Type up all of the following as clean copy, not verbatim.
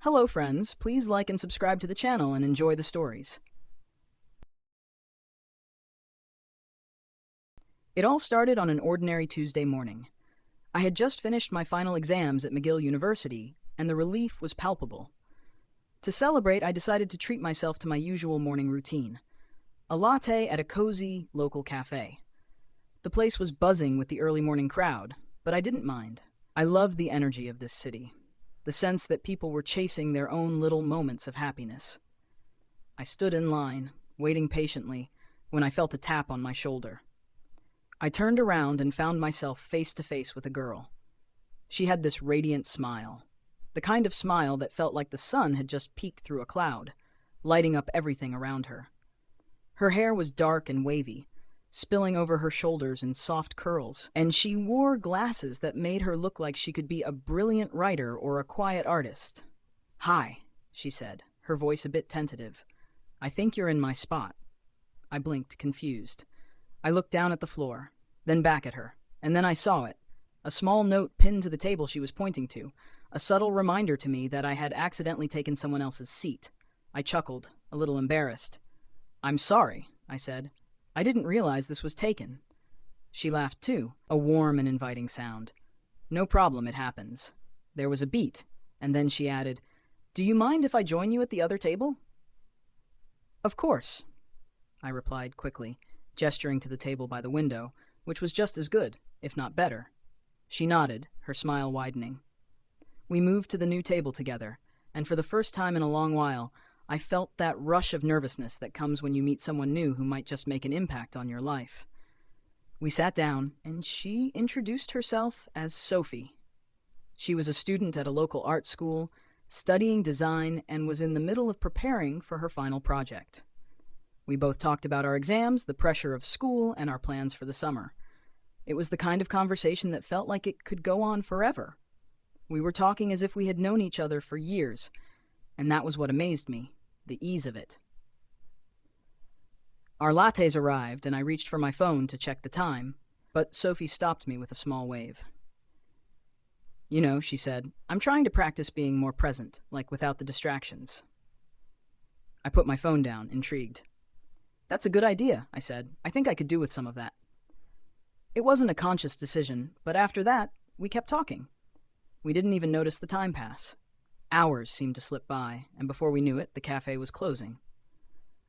Hello friends, please like and subscribe to the channel and enjoy the stories. It all started on an ordinary Tuesday morning. I had just finished my final exams at McGill University, and the relief was palpable. To celebrate, I decided to treat myself to my usual morning routine. A latte at a cozy, local cafe. The place was buzzing with the early morning crowd, but I didn't mind. I loved the energy of this city. The sense that people were chasing their own little moments of happiness. I stood in line, waiting patiently, when I felt a tap on my shoulder. I turned around and found myself face to face with a girl. She had this radiant smile, the kind of smile that felt like the sun had just peeked through a cloud, lighting up everything around her. Her hair was dark and wavy, spilling over her shoulders in soft curls, and she wore glasses that made her look like she could be a brilliant writer or a quiet artist. "Hi," she said, her voice a bit tentative. "I think you're in my spot." I blinked, confused. I looked down at the floor, then back at her, and then I saw it. A small note pinned to the table she was pointing to, a subtle reminder to me that I had accidentally taken someone else's seat. I chuckled, a little embarrassed. "I'm sorry," I said. "I didn't realize this was taken." She laughed too, a warm and inviting sound. "No problem, it happens." There was a beat, and then she added, "Do you mind if I join you at the other table?" "Of course," I replied quickly, gesturing to the table by the window, which was just as good, if not better. She nodded, her smile widening. We moved to the new table together, and for the first time in a long while, I felt that rush of nervousness that comes when you meet someone new who might just make an impact on your life. We sat down, and she introduced herself as Sophie. She was a student at a local art school, studying design, and was in the middle of preparing for her final project. We both talked about our exams, the pressure of school, and our plans for the summer. It was the kind of conversation that felt like it could go on forever. We were talking as if we had known each other for years, and that was what amazed me, the ease of it. Our lattes arrived, and I reached for my phone to check the time, but Sophie stopped me with a small wave. "You know," she said, "I'm trying to practice being more present, like without the distractions." I put my phone down, intrigued. "That's a good idea," I said. "I think I could do with some of that." It wasn't a conscious decision, but after that, we kept talking. We didn't even notice the time pass. Hours seemed to slip by, and before we knew it, the cafe was closing.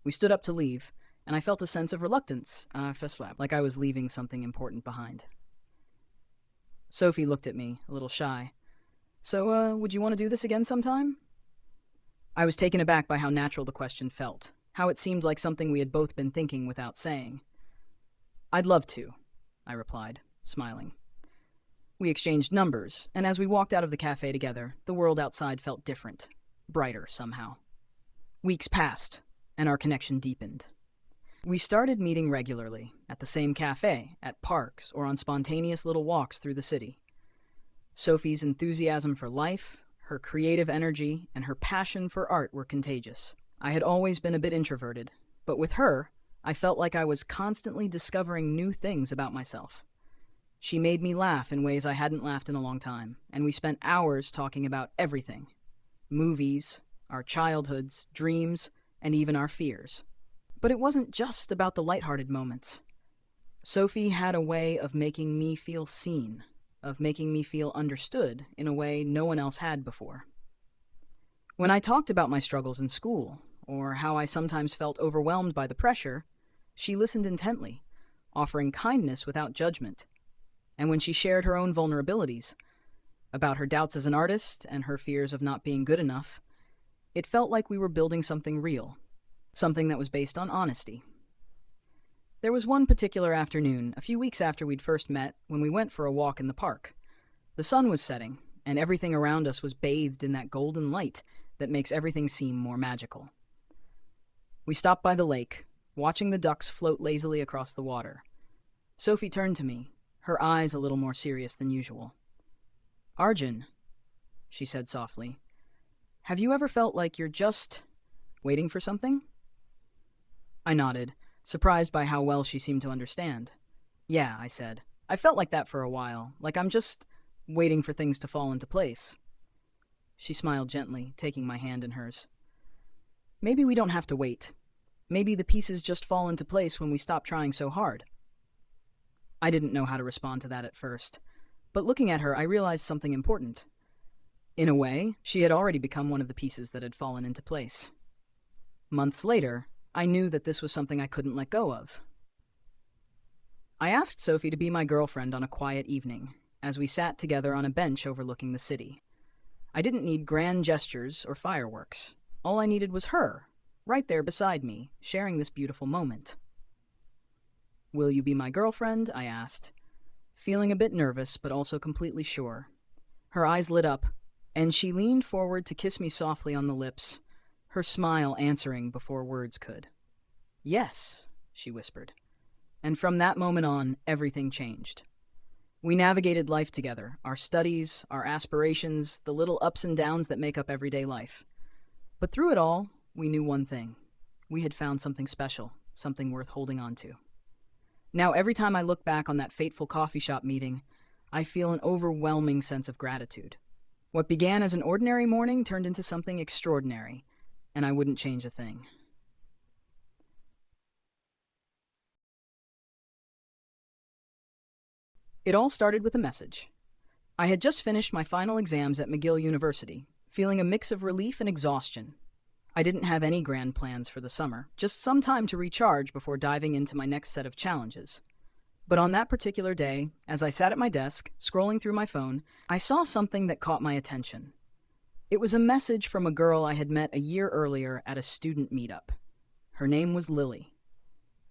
We stood up to leave, and I felt a sense of reluctance, like I was leaving something important behind. Sophie looked at me, a little shy. "So, would you want to do this again sometime?" I was taken aback by how natural the question felt, how it seemed like something we had both been thinking without saying. "I'd love to," I replied, smiling. We exchanged numbers, and as we walked out of the cafe together, the world outside felt different, brighter somehow. Weeks passed, and our connection deepened. We started meeting regularly, at the same cafe, at parks, or on spontaneous little walks through the city. Sophie's enthusiasm for life, her creative energy, and her passion for art were contagious. I had always been a bit introverted, but with her, I felt like I was constantly discovering new things about myself. She made me laugh in ways I hadn't laughed in a long time, and we spent hours talking about everything. Movies, our childhoods, dreams, and even our fears. But it wasn't just about the lighthearted moments. Sophie had a way of making me feel seen, of making me feel understood in a way no one else had before. When I talked about my struggles in school, or how I sometimes felt overwhelmed by the pressure, she listened intently, offering kindness without judgment. And when she shared her own vulnerabilities, about her doubts as an artist and her fears of not being good enough, it felt like we were building something real, something that was based on honesty. There was one particular afternoon, a few weeks after we'd first met, when we went for a walk in the park. The sun was setting, and everything around us was bathed in that golden light that makes everything seem more magical. We stopped by the lake, watching the ducks float lazily across the water. Sophie turned to me, her eyes a little more serious than usual. "Arjun," she said softly, "have you ever felt like you're just waiting for something?" I nodded, surprised by how well she seemed to understand. "Yeah," I said. "I felt like that for a while, like I'm just waiting for things to fall into place." She smiled gently, taking my hand in hers. Maybe we don't have to wait. Maybe the pieces just fall into place when we stop trying so hard. I didn't know how to respond to that at first, but looking at her, I realized something important. In a way, she had already become one of the pieces that had fallen into place. Months later, I knew that this was something I couldn't let go of. I asked Sophie to be my girlfriend on a quiet evening, as we sat together on a bench overlooking the city. I didn't need grand gestures or fireworks. All I needed was her, right there beside me, sharing this beautiful moment. "Will you be my girlfriend?" I asked, feeling a bit nervous but also completely sure. Her eyes lit up, and she leaned forward to kiss me softly on the lips, her smile answering before words could. "Yes," she whispered. And from that moment on, everything changed. We navigated life together, our studies, our aspirations, the little ups and downs that make up everyday life. But through it all, we knew one thing. We had found something special, something worth holding on to. Now, every time I look back on that fateful coffee shop meeting, I feel an overwhelming sense of gratitude. What began as an ordinary morning turned into something extraordinary, and I wouldn't change a thing. It all started with a message. I had just finished my final exams at McGill University, feeling a mix of relief and exhaustion. I didn't have any grand plans for the summer, just some time to recharge before diving into my next set of challenges. But on that particular day, as I sat at my desk, scrolling through my phone, I saw something that caught my attention. It was a message from a girl I had met a year earlier at a student meetup. Her name was Lily.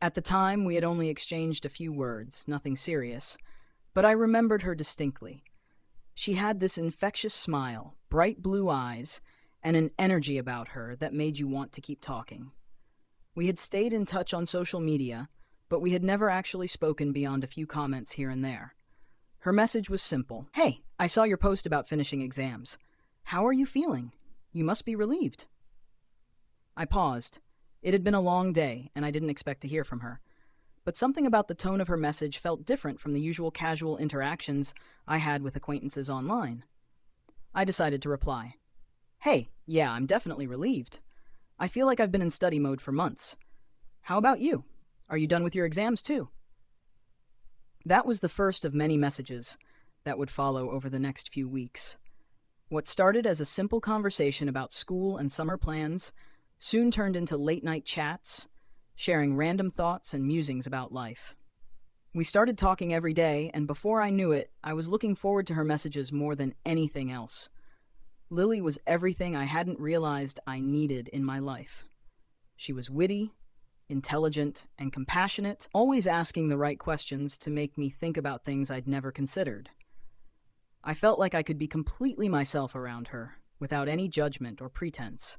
At the time, we had only exchanged a few words, nothing serious, but I remembered her distinctly. She had this infectious smile, bright blue eyes, and an energy about her that made you want to keep talking. We had stayed in touch on social media, but we had never actually spoken beyond a few comments here and there. Her message was simple. "Hey, I saw your post about finishing exams. How are you feeling? You must be relieved." I paused. It had been a long day, and I didn't expect to hear from her. But something about the tone of her message felt different from the usual casual interactions I had with acquaintances online. I decided to reply. "Hey, yeah, I'm definitely relieved. I feel like I've been in study mode for months. How about you? Are you done with your exams too?" That was the first of many messages that would follow over the next few weeks. What started as a simple conversation about school and summer plans soon turned into late-night chats, sharing random thoughts and musings about life. We started talking every day, and before I knew it, I was looking forward to her messages more than anything else. Lily was everything I hadn't realized I needed in my life. She was witty, intelligent, and compassionate, always asking the right questions to make me think about things I'd never considered. I felt like I could be completely myself around her, without any judgment or pretense.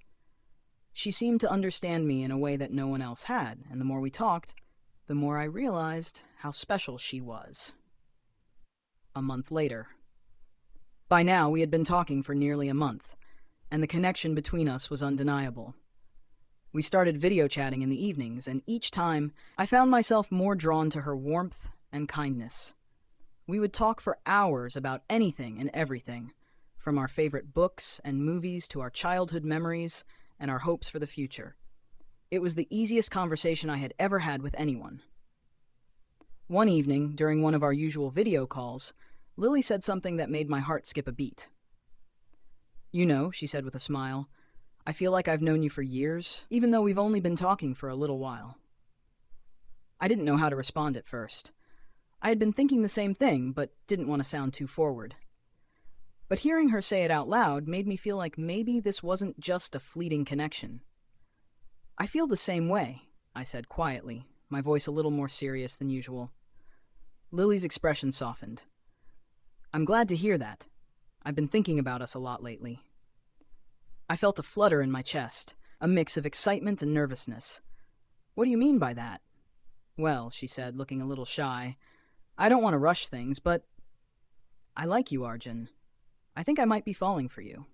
She seemed to understand me in a way that no one else had, and the more we talked, the more I realized how special she was. A month later. By now, we had been talking for nearly a month, and the connection between us was undeniable. We started video chatting in the evenings, and each time, I found myself more drawn to her warmth and kindness. We would talk for hours about anything and everything, from our favorite books and movies to our childhood memories and our hopes for the future. It was the easiest conversation I had ever had with anyone. One evening, during one of our usual video calls, Lily said something that made my heart skip a beat. "You know," she said with a smile, "I feel like I've known you for years, even though we've only been talking for a little while." I didn't know how to respond at first. I had been thinking the same thing, but didn't want to sound too forward. But hearing her say it out loud made me feel like maybe this wasn't just a fleeting connection. "I feel the same way," I said quietly, my voice a little more serious than usual. Lily's expression softened. "I'm glad to hear that. I've been thinking about us a lot lately." I felt a flutter in my chest, a mix of excitement and nervousness. "What do you mean by that?" "Well," she said, looking a little shy, "I don't want to rush things, but I like you, Arjun. I think I might be falling for you."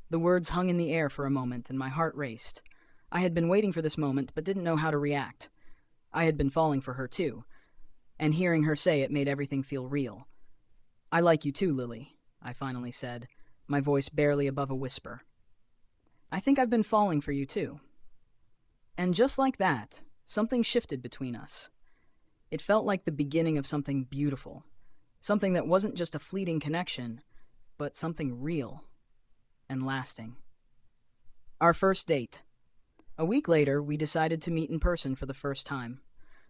The words hung in the air for a moment, and my heart raced. I had been waiting for this moment, but didn't know how to react. I had been falling for her, too. And hearing her say it made everything feel real. "I like you too, Lily," I finally said, my voice barely above a whisper. I think I've been falling for you too. And just like that, something shifted between us. It felt like the beginning of something beautiful, something that wasn't just a fleeting connection, but something real and lasting. Our first date. A week later, we decided to meet in person for the first time.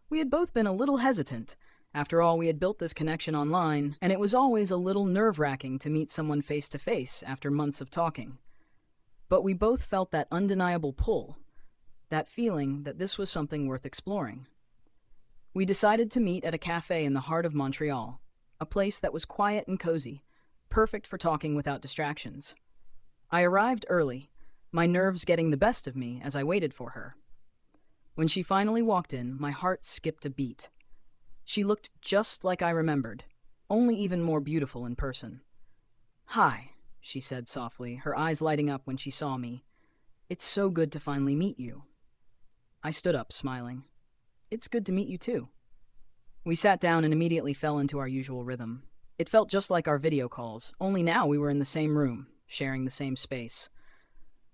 We had both been a little hesitant. After all, we had built this connection online, and it was always a little nerve-wracking to meet someone face-to-face after months of talking. But we both felt that undeniable pull, that feeling that this was something worth exploring. We decided to meet at a cafe in the heart of Montreal, a place that was quiet and cozy, perfect for talking without distractions. I arrived early, my nerves getting the best of me as I waited for her. When she finally walked in, my heart skipped a beat. She looked just like I remembered, only even more beautiful in person. "Hi," she said softly, her eyes lighting up when she saw me. "It's so good to finally meet you." I stood up, smiling. "It's good to meet you too." We sat down and immediately fell into our usual rhythm. It felt just like our video calls, only now we were in the same room, sharing the same space.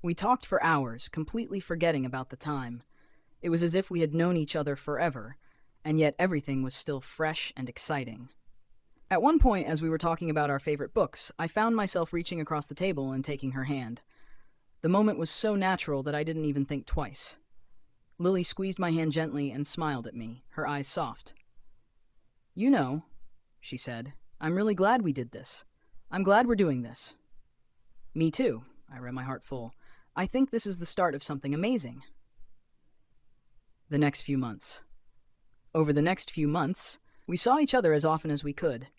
We talked for hours, completely forgetting about the time. It was as if we had known each other forever, and yet everything was still fresh and exciting. At one point, as we were talking about our favorite books, I found myself reaching across the table and taking her hand. The moment was so natural that I didn't even think twice. Lily squeezed my hand gently and smiled at me, her eyes soft. "You know," she said, "I'm really glad we did this. I'm glad we're doing this." "Me too," I read, my heart full. "I think this is the start of something amazing." The next few months. Over the next few months, we saw each other as often as we could.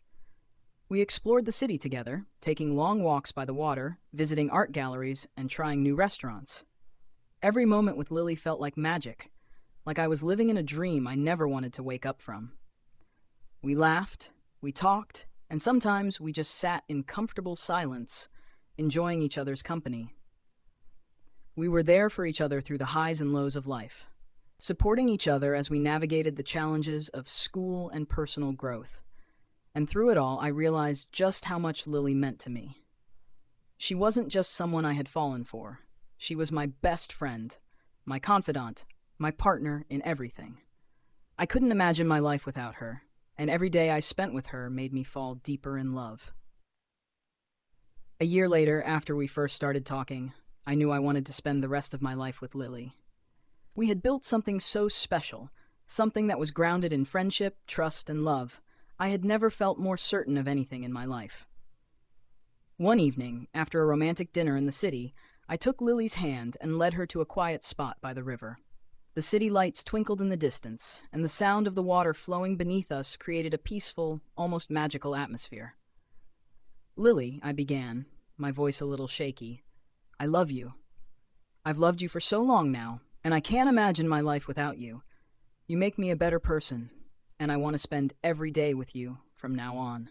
We explored the city together, taking long walks by the water, visiting art galleries, and trying new restaurants. Every moment with Lily felt like magic, like I was living in a dream I never wanted to wake up from. We laughed, we talked, and sometimes we just sat in comfortable silence, enjoying each other's company. We were there for each other through the highs and lows of life, supporting each other as we navigated the challenges of school and personal growth. And through it all, I realized just how much Lily meant to me. She wasn't just someone I had fallen for. She was my best friend, my confidant, my partner in everything. I couldn't imagine my life without her, and every day I spent with her made me fall deeper in love. A year later, after we first started talking, I knew I wanted to spend the rest of my life with Lily. We had built something so special, something that was grounded in friendship, trust, and love. I had never felt more certain of anything in my life. One evening, after a romantic dinner in the city, I took Lily's hand and led her to a quiet spot by the river. The city lights twinkled in the distance, and the sound of the water flowing beneath us created a peaceful, almost magical atmosphere. "Lily," I began, my voice a little shaky, "I love you. I've loved you for so long now, and I can't imagine my life without you. You make me a better person, and I want to spend every day with you from now on."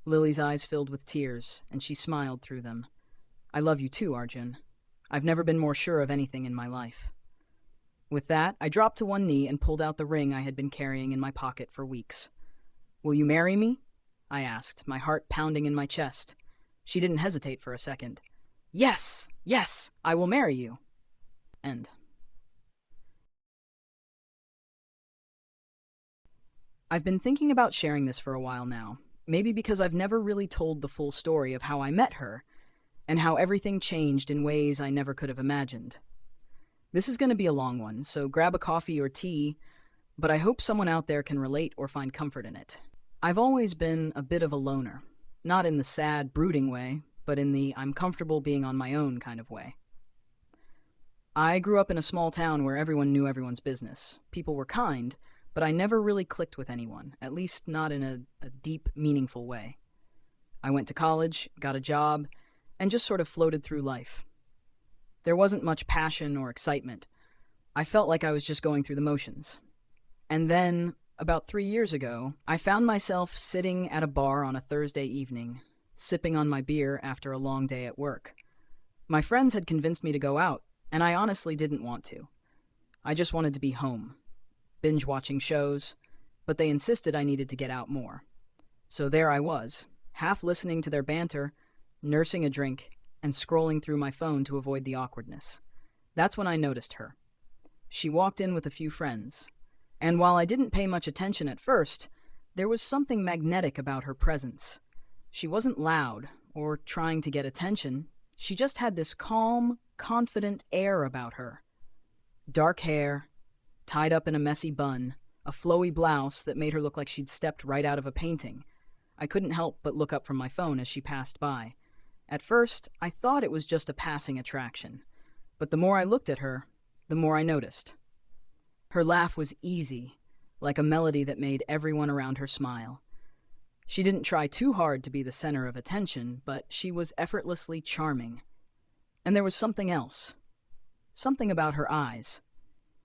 Lily's eyes filled with tears, and she smiled through them. "I love you too, Arjun. I've never been more sure of anything in my life." With that, I dropped to one knee and pulled out the ring I had been carrying in my pocket for weeks. "Will you marry me?" I asked, my heart pounding in my chest. She didn't hesitate for a second. "Yes! Yes! I will marry you!" End. I've been thinking about sharing this for a while now, maybe because I've never really told the full story of how I met her, and how everything changed in ways I never could have imagined. This is going to be a long one, so grab a coffee or tea, but I hope someone out there can relate or find comfort in it. I've always been a bit of a loner, not in the sad, brooding way, but in the I'm comfortable being on my own kind of way. I grew up in a small town where everyone knew everyone's business. People were kind, but I never really clicked with anyone, at least not in a deep, meaningful way. I went to college, got a job, and just sort of floated through life. There wasn't much passion or excitement. I felt like I was just going through the motions. And then, about 3 years ago, I found myself sitting at a bar on a Thursday evening, sipping on my beer after a long day at work. My friends had convinced me to go out, and I honestly didn't want to. I just wanted to be home, binge-watching shows, but they insisted I needed to get out more. So there I was, half listening to their banter, nursing a drink, and scrolling through my phone to avoid the awkwardness. That's when I noticed her. She walked in with a few friends, and while I didn't pay much attention at first, there was something magnetic about her presence. She wasn't loud or trying to get attention. She just had this calm, confident air about her. Dark hair, tied up in a messy bun, a flowy blouse that made her look like she'd stepped right out of a painting. I couldn't help but look up from my phone as she passed by. At first, I thought it was just a passing attraction, but the more I looked at her, the more I noticed. Her laugh was easy, like a melody that made everyone around her smile. She didn't try too hard to be the center of attention, but she was effortlessly charming. And there was something else. Something about her eyes.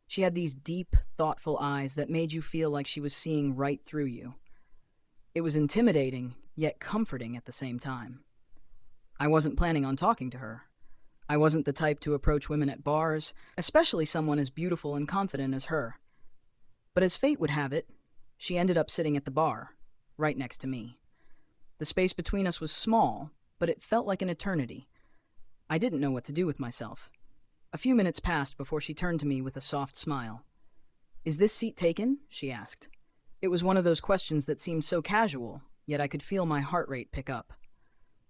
She had these deep, thoughtful eyes that made you feel like she was seeing right through you. It was intimidating, yet comforting at the same time. I wasn't planning on talking to her. I wasn't the type to approach women at bars, especially someone as beautiful and confident as her. But as fate would have it, she ended up sitting at the bar, right next to me. The space between us was small, but it felt like an eternity. I didn't know what to do with myself. A few minutes passed before she turned to me with a soft smile. "Is this seat taken?" she asked. It was one of those questions that seemed so casual, yet I could feel my heart rate pick up.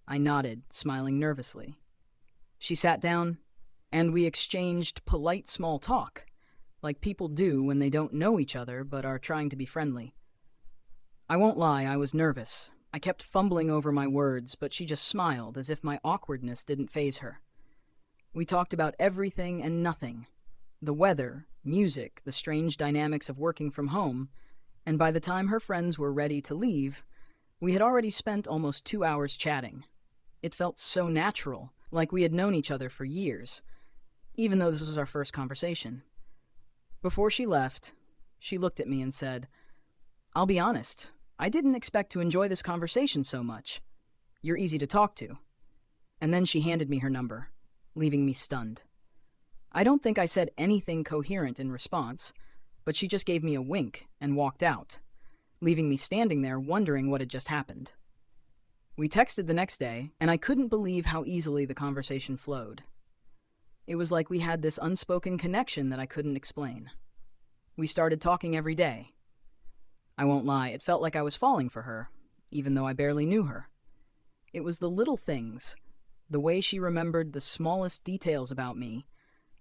I nodded, smiling nervously. She sat down, and we exchanged polite small talk, like people do when they don't know each other but are trying to be friendly. I won't lie, I was nervous. I kept fumbling over my words, but she just smiled as if my awkwardness didn't faze her. We talked about everything and nothing. The weather, music, the strange dynamics of working from home, and by the time her friends were ready to leave, we had already spent almost 2 hours chatting. It felt so natural, like we had known each other for years, even though this was our first conversation. Before she left, she looked at me and said, "I'll be honest, I didn't expect to enjoy this conversation so much. You're easy to talk to." And then she handed me her number, leaving me stunned. I don't think I said anything coherent in response, but she just gave me a wink and walked out, leaving me standing there wondering what had just happened. We texted the next day, and I couldn't believe how easily the conversation flowed. It was like we had this unspoken connection that I couldn't explain. We started talking every day. I won't lie, it felt like I was falling for her, even though I barely knew her. It was the little things, the way she remembered the smallest details about me,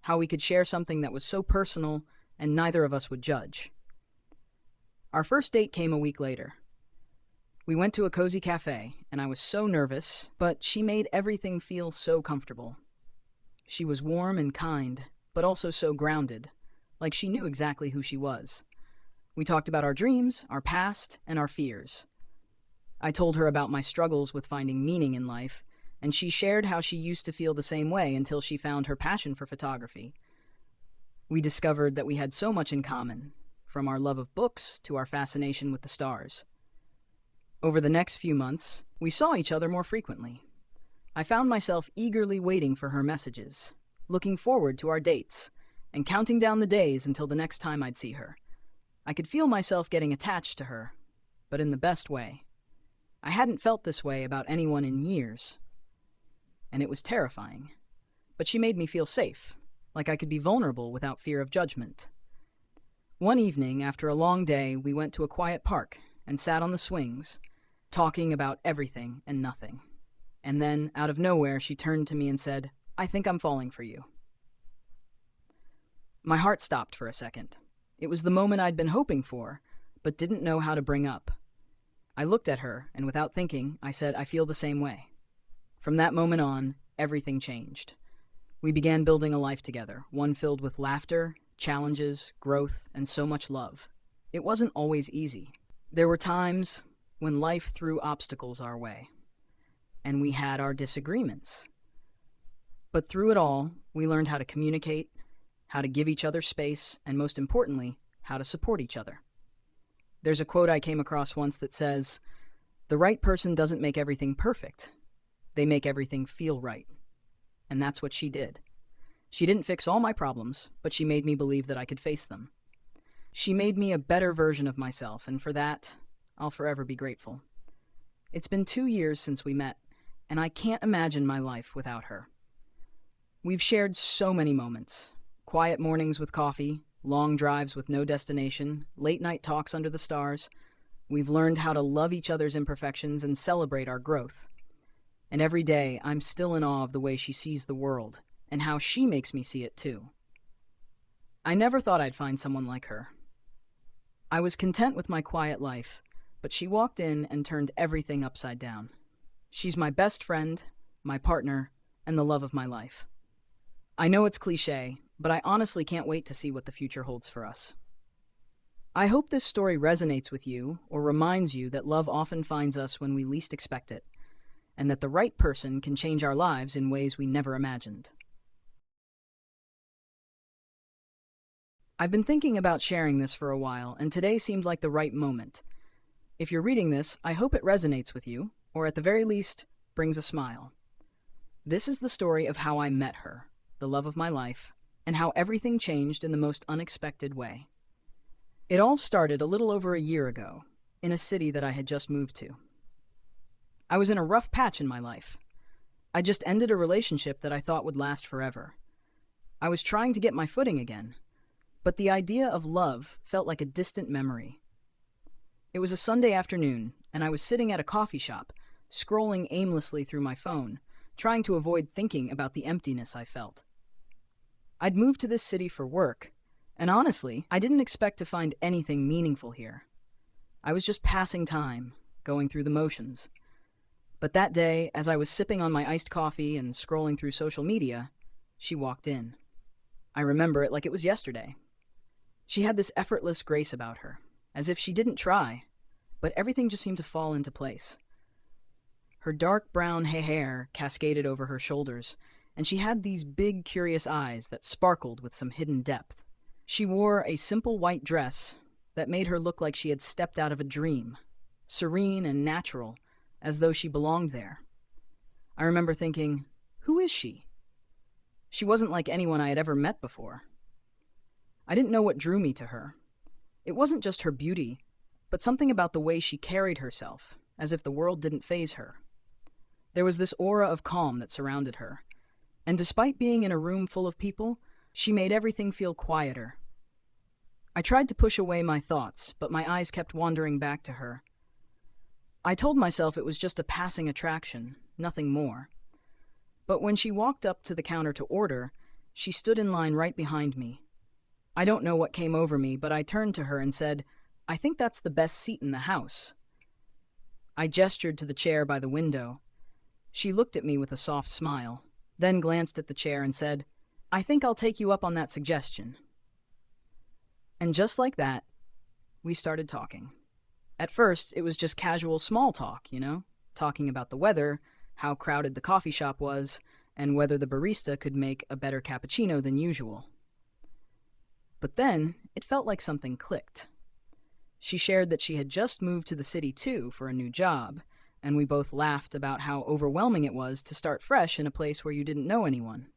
how we could share something that was so personal and neither of us would judge. Our first date came a week later. We went to a cozy cafe, and I was so nervous, but she made everything feel so comfortable. She was warm and kind, but also so grounded, like she knew exactly who she was. We talked about our dreams, our past, and our fears. I told her about my struggles with finding meaning in life, and she shared how she used to feel the same way until she found her passion for photography. We discovered that we had so much in common, from our love of books to our fascination with the stars. Over the next few months, we saw each other more frequently. I found myself eagerly waiting for her messages, looking forward to our dates, and counting down the days until the next time I'd see her. I could feel myself getting attached to her, but in the best way. I hadn't felt this way about anyone in years, and it was terrifying. But she made me feel safe, like I could be vulnerable without fear of judgment. One evening, after a long day, we went to a quiet park and sat on the swings, talking about everything and nothing. And then, out of nowhere, she turned to me and said, "I think I'm falling for you." My heart stopped for a second. It was the moment I'd been hoping for, but didn't know how to bring up. I looked at her, and without thinking, I said, "I feel the same way." From that moment on, everything changed. We began building a life together, one filled with laughter, challenges, growth, and so much love. It wasn't always easy. There were times when life threw obstacles our way, and we had our disagreements. But through it all, we learned how to communicate, how to give each other space, and most importantly, how to support each other. There's a quote I came across once that says, "The right person doesn't make everything perfect. They make everything feel right." And that's what she did. She didn't fix all my problems, but she made me believe that I could face them. She made me a better version of myself, and for that, I'll forever be grateful. It's been 2 years since we met, and I can't imagine my life without her. We've shared so many moments: quiet mornings with coffee, long drives with no destination, late night talks under the stars. We've learned how to love each other's imperfections and celebrate our growth. And every day, I'm still in awe of the way she sees the world, and how she makes me see it too. I never thought I'd find someone like her. I was content with my quiet life, but she walked in and turned everything upside down. She's my best friend, my partner, and the love of my life. I know it's cliché, but I honestly can't wait to see what the future holds for us. I hope this story resonates with you or reminds you that love often finds us when we least expect it, and that the right person can change our lives in ways we never imagined. I've been thinking about sharing this for a while, and today seemed like the right moment. If you're reading this, I hope it resonates with you, or at the very least, brings a smile. This is the story of how I met her, the love of my life, and how everything changed in the most unexpected way. It all started a little over a year ago, in a city that I had just moved to. I was in a rough patch in my life. I just ended a relationship that I thought would last forever. I was trying to get my footing again, but the idea of love felt like a distant memory. It was a Sunday afternoon, and I was sitting at a coffee shop, scrolling aimlessly through my phone, trying to avoid thinking about the emptiness I felt. I'd moved to this city for work, and honestly, I didn't expect to find anything meaningful here. I was just passing time, going through the motions. But that day, as I was sipping on my iced coffee and scrolling through social media, she walked in. I remember it like it was yesterday. She had this effortless grace about her, as if she didn't try, but everything just seemed to fall into place. Her dark brown hair cascaded over her shoulders, and she had these big, curious eyes that sparkled with some hidden depth. She wore a simple white dress that made her look like she had stepped out of a dream, serene and natural, as though she belonged there. I remember thinking, who is she? She wasn't like anyone I had ever met before. I didn't know what drew me to her. It wasn't just her beauty, but something about the way she carried herself, as if the world didn't faze her. There was this aura of calm that surrounded her, and despite being in a room full of people, she made everything feel quieter. I tried to push away my thoughts, but my eyes kept wandering back to her. I told myself it was just a passing attraction, nothing more. But when she walked up to the counter to order, she stood in line right behind me. I don't know what came over me, but I turned to her and said, "I think that's the best seat in the house." I gestured to the chair by the window. She looked at me with a soft smile, then glanced at the chair and said, "I think I'll take you up on that suggestion." And just like that, we started talking. At first, it was just casual small talk, talking about the weather, how crowded the coffee shop was, and whether the barista could make a better cappuccino than usual. But then, it felt like something clicked. She shared that she had just moved to the city too for a new job, and we both laughed about how overwhelming it was to start fresh in a place where you didn't know anyone.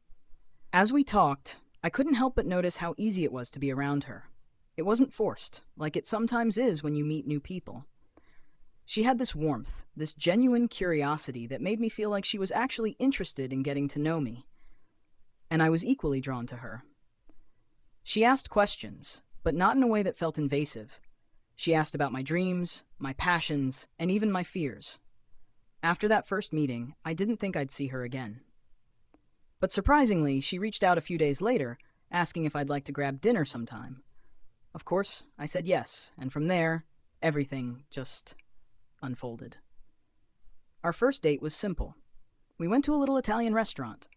As we talked, I couldn't help but notice how easy it was to be around her. It wasn't forced, like it sometimes is when you meet new people. She had this warmth, this genuine curiosity that made me feel like she was actually interested in getting to know me. And I was equally drawn to her. She asked questions, but not in a way that felt invasive. She asked about my dreams, my passions, and even my fears. After that first meeting, I didn't think I'd see her again. But surprisingly, she reached out a few days later, asking if I'd like to grab dinner sometime. Of course, I said yes, and from there, everything just unfolded. Our first date was simple. We went to a little Italian restaurant.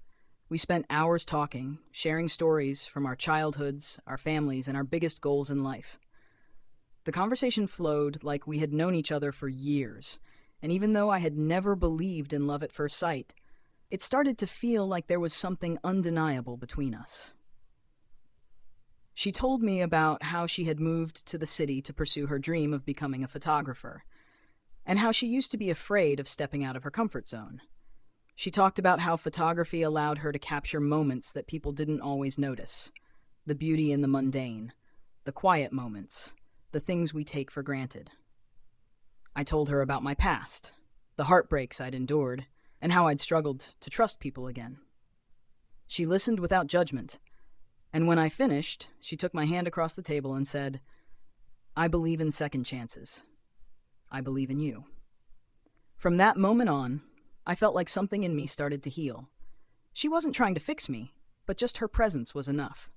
We spent hours talking, sharing stories from our childhoods, our families, and our biggest goals in life. The conversation flowed like we had known each other for years, and even though I had never believed in love at first sight, it started to feel like there was something undeniable between us. She told me about how she had moved to the city to pursue her dream of becoming a photographer, and how she used to be afraid of stepping out of her comfort zone. She talked about how photography allowed her to capture moments that people didn't always notice, the beauty in the mundane, the quiet moments, the things we take for granted. I told her about my past, the heartbreaks I'd endured, and how I'd struggled to trust people again. She listened without judgment, and when I finished, she took my hand across the table and said, "I believe in second chances. I believe in you." From that moment on, I felt like something in me started to heal. She wasn't trying to fix me, but just her presence was enough.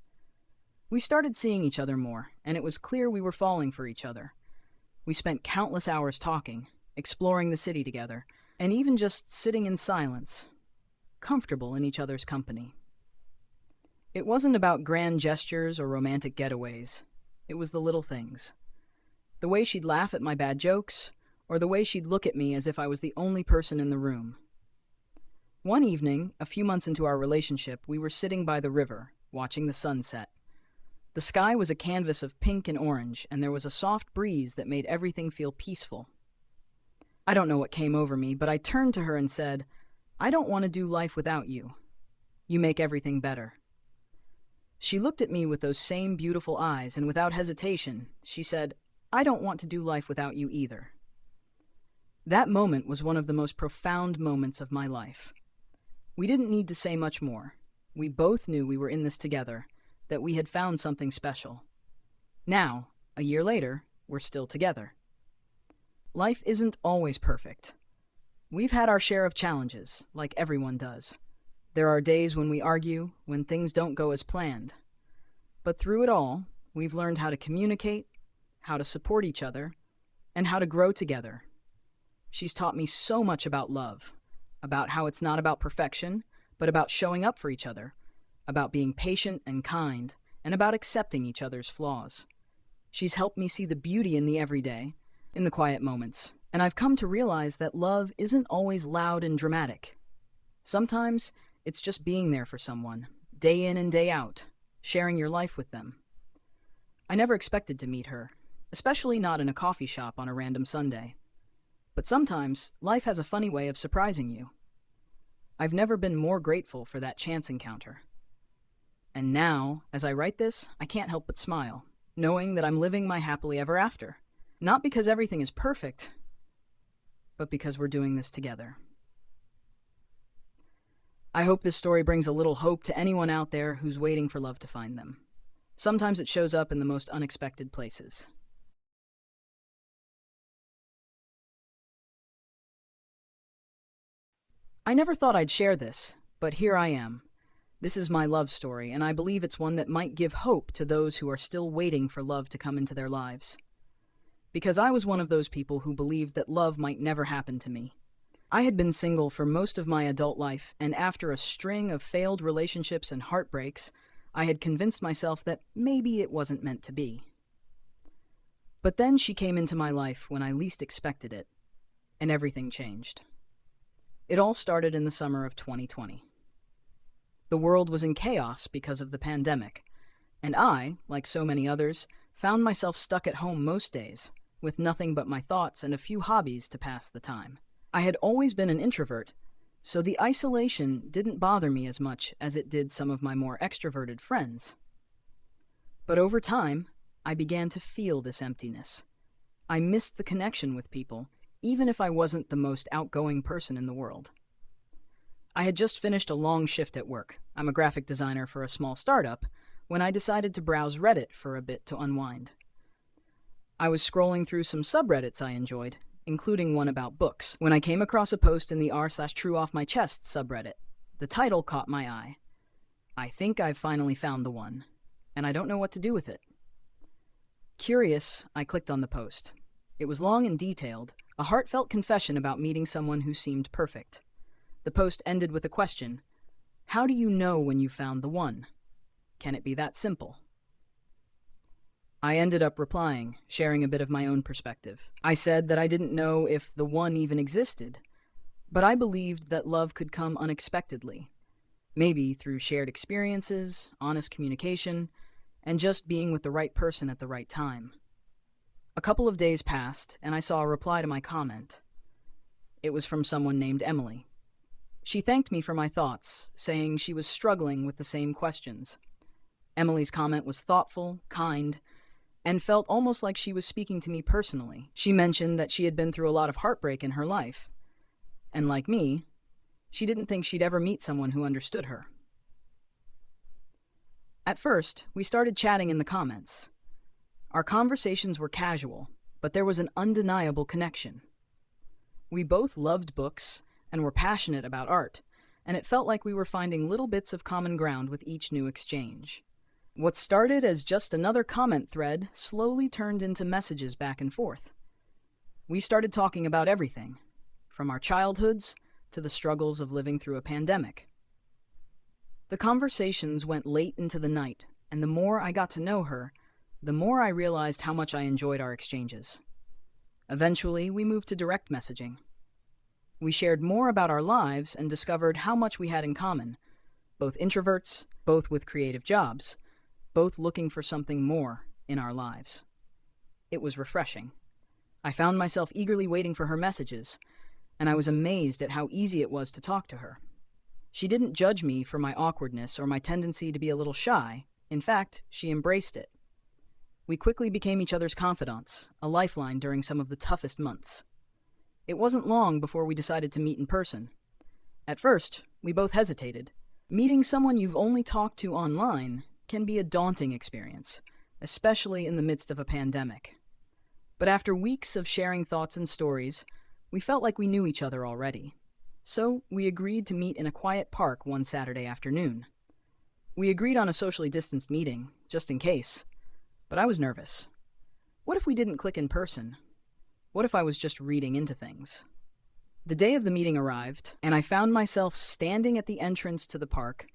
We started seeing each other more, and it was clear we were falling for each other. We spent countless hours talking, exploring the city together, and even just sitting in silence, comfortable in each other's company. It wasn't about grand gestures or romantic getaways. It was the little things. The way she'd laugh at my bad jokes, or the way she'd look at me as if I was the only person in the room. One evening, a few months into our relationship, we were sitting by the river, watching the sunset. The sky was a canvas of pink and orange, and there was a soft breeze that made everything feel peaceful. I don't know what came over me, but I turned to her and said, "I don't want to do life without you. You make everything better." She looked at me with those same beautiful eyes, and without hesitation, she said, "I don't want to do life without you either." That moment was one of the most profound moments of my life. We didn't need to say much more. We both knew we were in this together, that we had found something special. Now, a year later, we're still together. Life isn't always perfect. We've had our share of challenges, like everyone does. There are days when we argue, when things don't go as planned. But through it all, we've learned how to communicate, how to support each other, and how to grow together. She's taught me so much about love, about how it's not about perfection, but about showing up for each other, about being patient and kind, and about accepting each other's flaws. She's helped me see the beauty in the everyday, in the quiet moments, and I've come to realize that love isn't always loud and dramatic. Sometimes, it's just being there for someone, day in and day out, sharing your life with them. I never expected to meet her, especially not in a coffee shop on a random Sunday. But sometimes, life has a funny way of surprising you. I've never been more grateful for that chance encounter. And now, as I write this, I can't help but smile, knowing that I'm living my happily ever after. Not because everything is perfect, but because we're doing this together. I hope this story brings a little hope to anyone out there who's waiting for love to find them. Sometimes it shows up in the most unexpected places. I never thought I'd share this, but here I am. This is my love story, and I believe it's one that might give hope to those who are still waiting for love to come into their lives. Because I was one of those people who believed that love might never happen to me. I had been single for most of my adult life, and after a string of failed relationships and heartbreaks, I had convinced myself that maybe it wasn't meant to be. But then she came into my life when I least expected it, and everything changed. It all started in the summer of 2020. The world was in chaos because of the pandemic, and I, like so many others, found myself stuck at home most days, with nothing but my thoughts and a few hobbies to pass the time. I had always been an introvert, so the isolation didn't bother me as much as it did some of my more extroverted friends. But over time, I began to feel this emptiness. I missed the connection with people, even if I wasn't the most outgoing person in the world. I had just finished a long shift at work. I'm a graphic designer for a small startup, when I decided to browse Reddit for a bit to unwind. I was scrolling through some subreddits I enjoyed, including one about books, when I came across a post in the r/True Off My Chest subreddit. The title caught my eye. I think I've finally found the one, and I don't know what to do with it. Curious, I clicked on the post. It was long and detailed, a heartfelt confession about meeting someone who seemed perfect. The post ended with a question. How do you know when you found the one? Can it be that simple? I ended up replying, sharing a bit of my own perspective. I said that I didn't know if the one even existed, but I believed that love could come unexpectedly, maybe through shared experiences, honest communication, and just being with the right person at the right time. A couple of days passed, and I saw a reply to my comment. It was from someone named Emily. She thanked me for my thoughts, saying she was struggling with the same questions. Emily's comment was thoughtful, kind, and felt almost like she was speaking to me personally. She mentioned that she had been through a lot of heartbreak in her life. And like me, She didn't think she'd ever meet someone who understood her. At first, we started chatting in the comments. Our conversations were casual, but there was an undeniable connection. We both loved books and were passionate about art, and it felt like we were finding little bits of common ground with each new exchange. What started as just another comment thread slowly turned into messages back and forth. We started talking about everything, from our childhoods to the struggles of living through a pandemic. The conversations went late into the night, and the more I got to know her, the more I realized how much I enjoyed our exchanges. Eventually, we moved to direct messaging. We shared more about our lives and discovered how much we had in common, both introverts, both with creative jobs, both looking for something more in our lives. It was refreshing. I found myself eagerly waiting for her messages, and I was amazed at how easy it was to talk to her. She didn't judge me for my awkwardness or my tendency to be a little shy. In fact, she embraced it. We quickly became each other's confidants, a lifeline during some of the toughest months. It wasn't long before we decided to meet in person. At first, we both hesitated. Meeting someone you've only talked to online can be a daunting experience, especially in the midst of a pandemic. But after weeks of sharing thoughts and stories, we felt like we knew each other already. So we agreed to meet in a quiet park one Saturday afternoon. We agreed on a socially distanced meeting, just in case. But I was nervous. What if we didn't click in person? What if I was just reading into things? The day of the meeting arrived, and I found myself standing at the entrance to the park,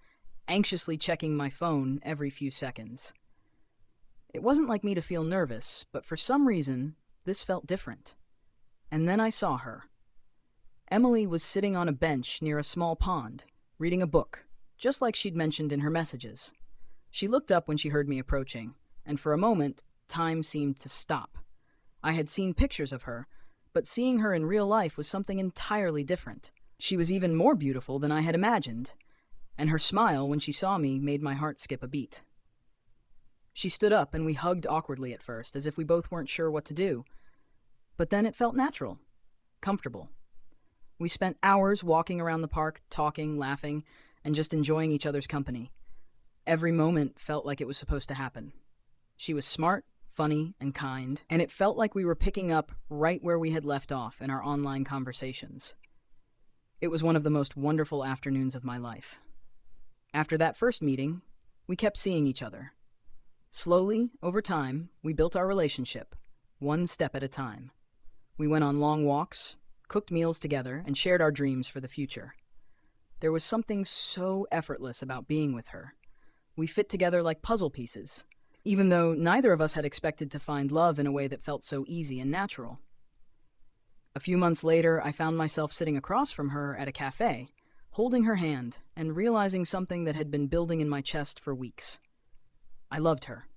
anxiously checking my phone every few seconds. It wasn't like me to feel nervous, but for some reason, this felt different. And then I saw her. Emily was sitting on a bench near a small pond, reading a book, just like she'd mentioned in her messages. She looked up when she heard me approaching, and for a moment, time seemed to stop. I had seen pictures of her, but seeing her in real life was something entirely different. She was even more beautiful than I had imagined, and her smile when she saw me made my heart skip a beat. She stood up and we hugged awkwardly at first, as if we both weren't sure what to do. But then it felt natural, comfortable. We spent hours walking around the park, talking, laughing, and just enjoying each other's company. Every moment felt like it was supposed to happen. She was smart, funny, and kind, and it felt like we were picking up right where we had left off in our online conversations. It was one of the most wonderful afternoons of my life. After that first meeting, we kept seeing each other. Slowly, over time, we built our relationship, one step at a time. We went on long walks, cooked meals together, and shared our dreams for the future. There was something so effortless about being with her. We fit together like puzzle pieces, even though neither of us had expected to find love in a way that felt so easy and natural. A few months later, I found myself sitting across from her at a cafe, holding her hand and realizing something that had been building in my chest for weeks. I loved her.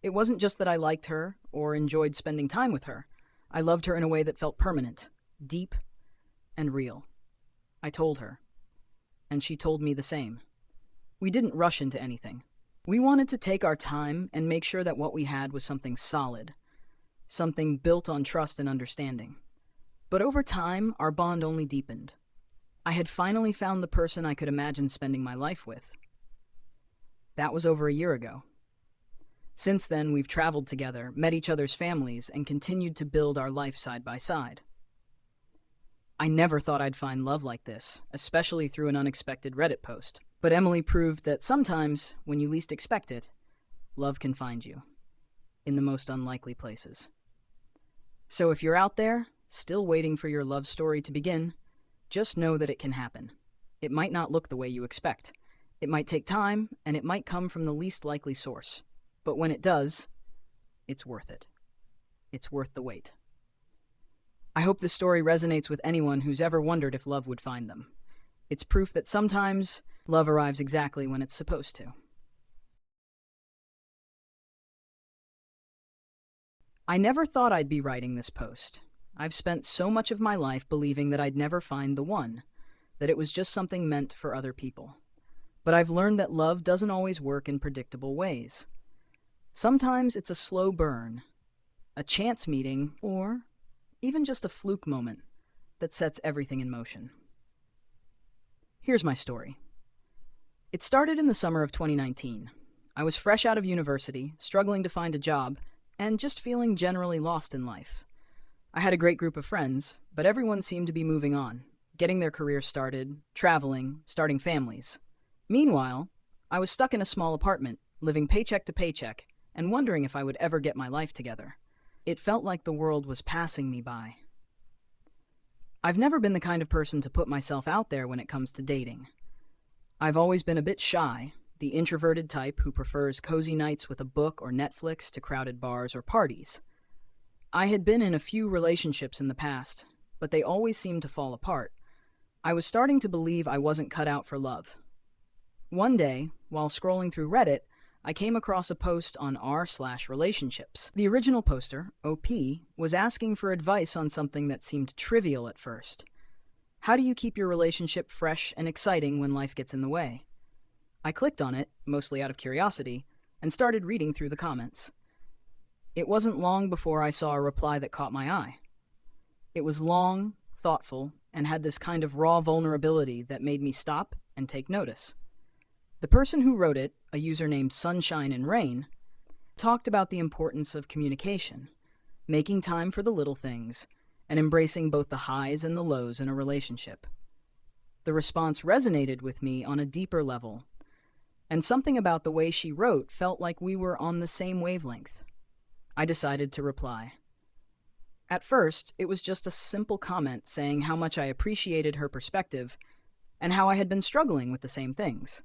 It wasn't just that I liked her or enjoyed spending time with her. I loved her in a way that felt permanent, deep, and real. I told her, and she told me the same. We didn't rush into anything. We wanted to take our time and make sure that what we had was something solid, something built on trust and understanding. But over time, our bond only deepened. I had finally found the person I could imagine spending my life with. That was over a year ago. Since then, we've traveled together, met each other's families, and continued to build our life side by side. I never thought I'd find love like this, especially through an unexpected Reddit post. But Emily proved that sometimes, when you least expect it, love can find you, in the most unlikely places. So if you're out there, still waiting for your love story to begin, just know that it can happen. It might not look the way you expect. It might take time, and it might come from the least likely source. But when it does, it's worth it. It's worth the wait. I hope this story resonates with anyone who's ever wondered if love would find them. It's proof that sometimes love arrives exactly when it's supposed to. I never thought I'd be writing this post. I've spent so much of my life believing that I'd never find the one, that it was just something meant for other people. But I've learned that love doesn't always work in predictable ways. Sometimes it's a slow burn, a chance meeting, or even just a fluke moment that sets everything in motion. Here's my story. It started in the summer of 2019. I was fresh out of university, struggling to find a job, and just feeling generally lost in life. I had a great group of friends, but everyone seemed to be moving on, getting their careers started, traveling, starting families. Meanwhile, I was stuck in a small apartment, living paycheck to paycheck, and wondering if I would ever get my life together. It felt like the world was passing me by. I've never been the kind of person to put myself out there when it comes to dating. I've always been a bit shy, the introverted type who prefers cozy nights with a book or Netflix to crowded bars or parties. I had been in a few relationships in the past, but they always seemed to fall apart. I was starting to believe I wasn't cut out for love. One day, while scrolling through Reddit, I came across a post on r/relationships. The original poster, OP, was asking for advice on something that seemed trivial at first. How do you keep your relationship fresh and exciting when life gets in the way? I clicked on it, mostly out of curiosity, and started reading through the comments. It wasn't long before I saw a reply that caught my eye. It was long, thoughtful, and had this kind of raw vulnerability that made me stop and take notice. The person who wrote it, a user named Sunshine and Rain, talked about the importance of communication, making time for the little things, and embracing both the highs and the lows in a relationship. The response resonated with me on a deeper level, and something about the way she wrote felt like we were on the same wavelength. I decided to reply. At first, it was just a simple comment saying how much I appreciated her perspective and how I had been struggling with the same things.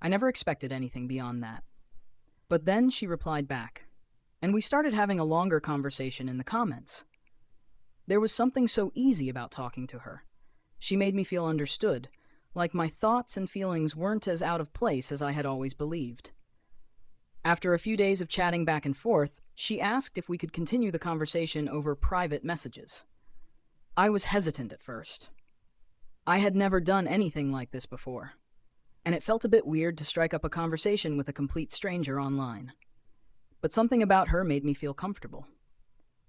I never expected anything beyond that. But then she replied back, and we started having a longer conversation in the comments. There was something so easy about talking to her. She made me feel understood, like my thoughts and feelings weren't as out of place as I had always believed. After a few days of chatting back and forth, she asked if we could continue the conversation over private messages. I was hesitant at first. I had never done anything like this before, and it felt a bit weird to strike up a conversation with a complete stranger online. But something about her made me feel comfortable.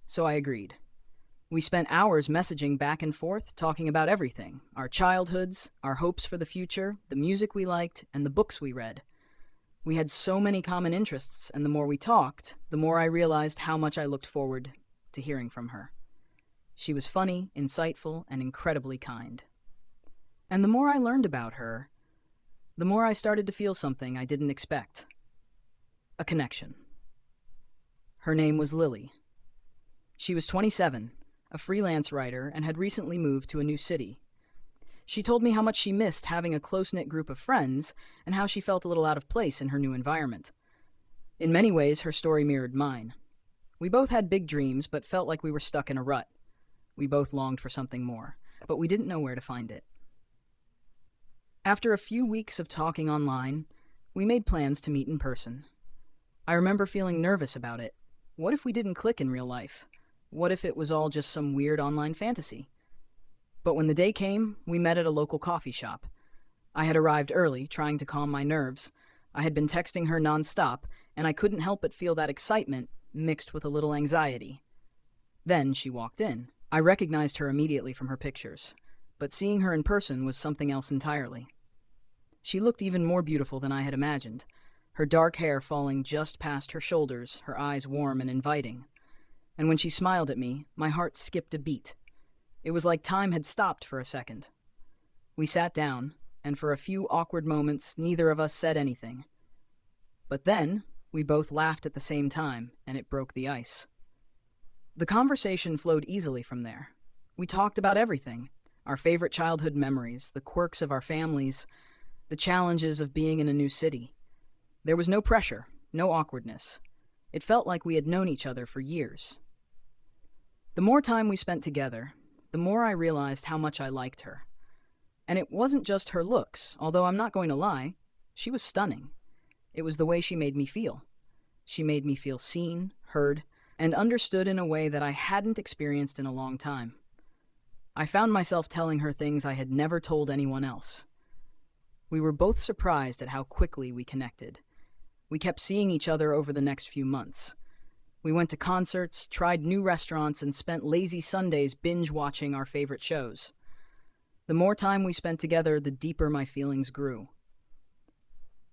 So I agreed. We spent hours messaging back and forth, talking about everything: our childhoods, our hopes for the future, the music we liked, and the books we read. We had so many common interests, and the more we talked, the more I realized how much I looked forward to hearing from her. She was funny, insightful, and incredibly kind. And the more I learned about her, the more I started to feel something I didn't expect. A connection. Her name was Lily. She was 27, a freelance writer, and had recently moved to a new city. She told me how much she missed having a close-knit group of friends and how she felt a little out of place in her new environment. In many ways, her story mirrored mine. We both had big dreams, but felt like we were stuck in a rut. We both longed for something more, but we didn't know where to find it. After a few weeks of talking online, we made plans to meet in person. I remember feeling nervous about it. What if we didn't click in real life? What if it was all just some weird online fantasy? But when the day came, we met at a local coffee shop. I had arrived early, trying to calm my nerves. I had been texting her nonstop, and I couldn't help but feel that excitement mixed with a little anxiety. Then she walked in. I recognized her immediately from her pictures, but seeing her in person was something else entirely. She looked even more beautiful than I had imagined, her dark hair falling just past her shoulders, her eyes warm and inviting. And when she smiled at me, my heart skipped a beat. It was like time had stopped for a second. We sat down, and for a few awkward moments, neither of us said anything. But then, we both laughed at the same time, and it broke the ice. The conversation flowed easily from there. We talked about everything: our favorite childhood memories, the quirks of our families, the challenges of being in a new city. There was no pressure, no awkwardness. It felt like we had known each other for years. The more time we spent together, the more I realized how much I liked her. And it wasn't just her looks, although I'm not going to lie, she was stunning. It was the way she made me feel. She made me feel seen, heard, and understood in a way that I hadn't experienced in a long time. I found myself telling her things I had never told anyone else. We were both surprised at how quickly we connected. We kept seeing each other over the next few months. We went to concerts, tried new restaurants, and spent lazy Sundays binge-watching our favorite shows. The more time we spent together, the deeper my feelings grew.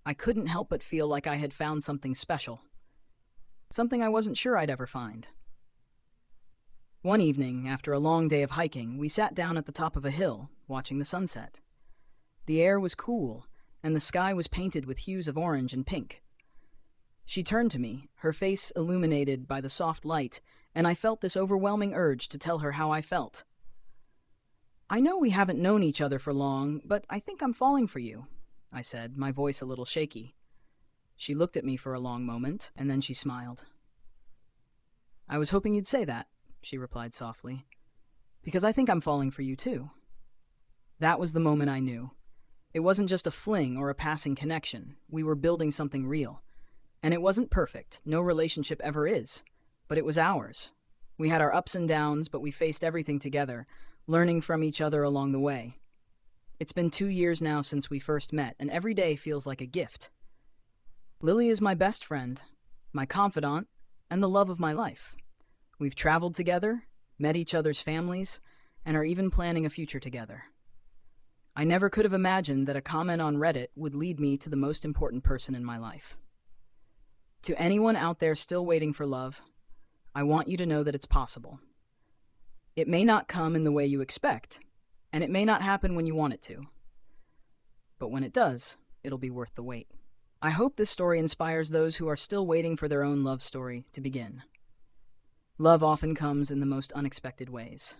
I couldn't help but feel like I had found something special, something I wasn't sure I'd ever find. One evening, after a long day of hiking, we sat down at the top of a hill, watching the sunset. The air was cool, and the sky was painted with hues of orange and pink. She turned to me, her face illuminated by the soft light, and I felt this overwhelming urge to tell her how I felt. "I know we haven't known each other for long, but I think I'm falling for you," I said, my voice a little shaky. She looked at me for a long moment, and then she smiled. "I was hoping you'd say that," she replied softly, "because I think I'm falling for you too." That was the moment I knew. It wasn't just a fling or a passing connection. We were building something real. And it wasn't perfect. No relationship ever is. But it was ours. We had our ups and downs, but we faced everything together, learning from each other along the way. It's been 2 years now since we first met, and every day feels like a gift. Lily is my best friend, my confidant, and the love of my life. We've traveled together, met each other's families, and are even planning a future together. I never could have imagined that a comment on Reddit would lead me to the most important person in my life. To anyone out there still waiting for love, I want you to know that it's possible. It may not come in the way you expect, and it may not happen when you want it to. But when it does, it'll be worth the wait. I hope this story inspires those who are still waiting for their own love story to begin. Love often comes in the most unexpected ways.